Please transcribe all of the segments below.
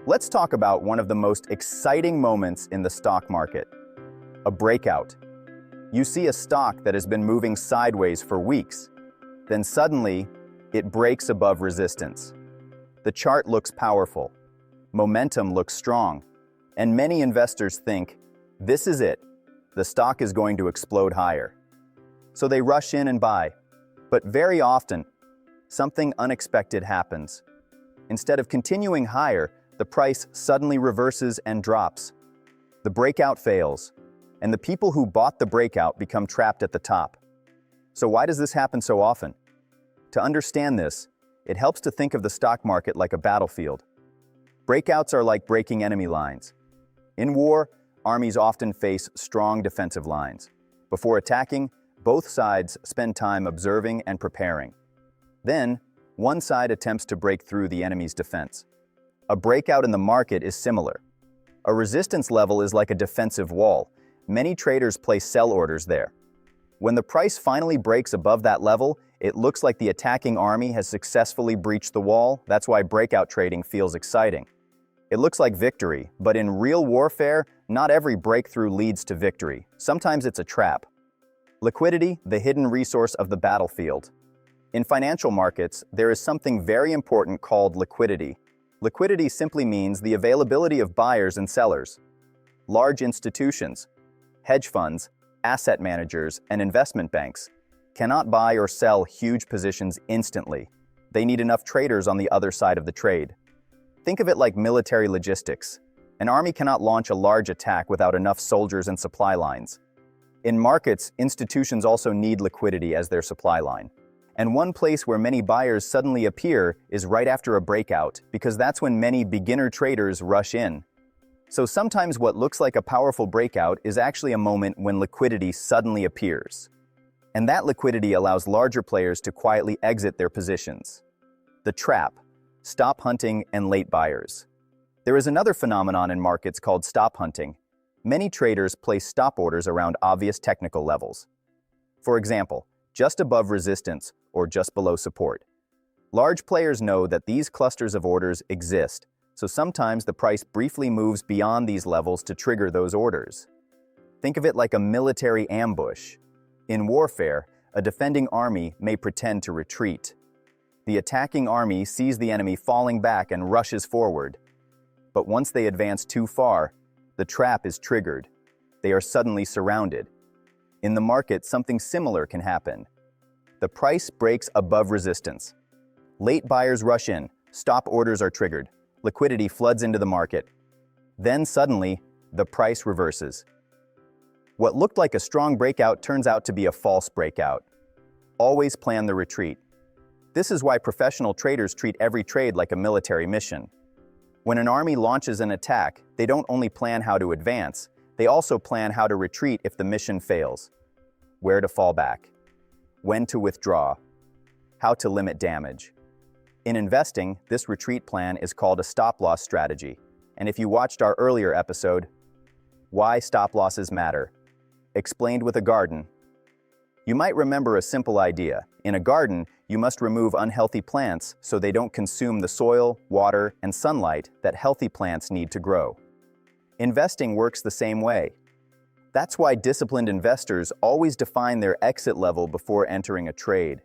Let's talk about one of the most exciting moments in the stock market, a breakout. You see a stock that has been moving sideways for weeks. Then suddenly, it breaks above resistance. The chart looks powerful. Momentum looks strong. And many investors think, this is it. The stock is going to explode higher. So they rush in and buy. But very often, something unexpected happens. Instead of continuing higher, the price suddenly reverses and drops. The breakout fails, and the people who bought the breakout become trapped at the top. So why does this happen so often? To understand this, it helps to think of the stock market like a battlefield. Breakouts are like breaking enemy lines. In war, armies often face strong defensive lines. Before attacking, both sides spend time observing and preparing. Then, one side attempts to break through the enemy's defense. A breakout in the market is similar. A resistance level is like a defensive wall. Many traders place sell orders there. When the price finally breaks above that level, it looks like the attacking army has successfully breached the wall. That's why breakout trading feels exciting. It looks like victory, but in real warfare, not every breakthrough leads to victory. Sometimes it's a trap. Liquidity, the hidden resource of the battlefield. In financial markets, there is something very important called liquidity. Liquidity simply means the availability of buyers and sellers. Large institutions, hedge funds, asset managers, and investment banks cannot buy or sell huge positions instantly. They need enough traders on the other side of the trade. Think of it like military logistics. An army cannot launch a large attack without enough soldiers and supply lines. In markets, institutions also need liquidity as their supply line. And one place where many buyers suddenly appear is right after a breakout, because that's when many beginner traders rush in. So sometimes what looks like a powerful breakout is actually a moment when liquidity suddenly appears. And that liquidity allows larger players to quietly exit their positions. The trap, stop hunting, and late buyers. There is another phenomenon in markets called stop hunting. Many traders place stop orders around obvious technical levels. For example, just above resistance or just below support. Large players know that these clusters of orders exist, so sometimes the price briefly moves beyond these levels to trigger those orders. Think of it like a military ambush. In warfare, a defending army may pretend to retreat. The attacking army sees the enemy falling back and rushes forward. But once they advance too far, the trap is triggered. They are suddenly surrounded. In the market, something similar can happen. The price breaks above resistance. Late buyers rush in, stop orders are triggered, liquidity floods into the market. Then suddenly, the price reverses. What looked like a strong breakout turns out to be a false breakout. Always plan the retreat. This is why professional traders treat every trade like a military mission. When an army launches an attack, they don't only plan how to advance, they also plan how to retreat if the mission fails. Where to fall back. When to withdraw. How to limit damage. In investing, this retreat plan is called a stop-loss strategy. And if you watched our earlier episode, Why Stop Losses Matter, explained with a garden, you might remember a simple idea. In a garden, you must remove unhealthy plants so they don't consume the soil, water, and sunlight that healthy plants need to grow. Investing works the same way. That's why disciplined investors always define their exit level before entering a trade.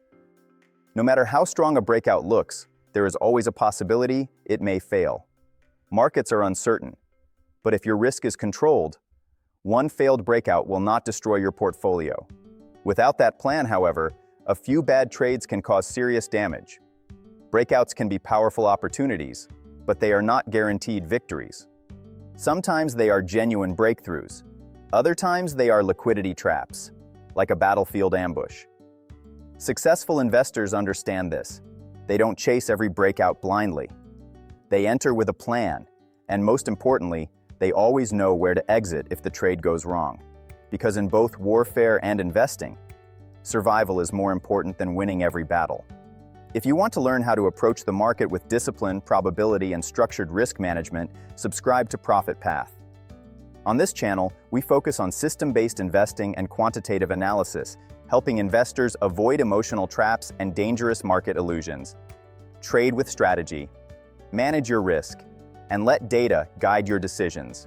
No matter how strong a breakout looks, there is always a possibility it may fail. Markets are uncertain, but if your risk is controlled, one failed breakout will not destroy your portfolio. Without that plan, however, a few bad trades can cause serious damage. Breakouts can be powerful opportunities, but they are not guaranteed victories. Sometimes they are genuine breakthroughs. Other times they are liquidity traps, like a battlefield ambush. Successful investors understand this. They don't chase every breakout blindly. They enter with a plan, and most importantly, they always know where to exit if the trade goes wrong. Because in both warfare and investing, survival is more important than winning every battle. If you want to learn how to approach the market with discipline, probability, and structured risk management, subscribe to Profit Path. On this channel, we focus on system-based investing and quantitative analysis, helping investors avoid emotional traps and dangerous market illusions. Trade with strategy, manage your risk, and let data guide your decisions.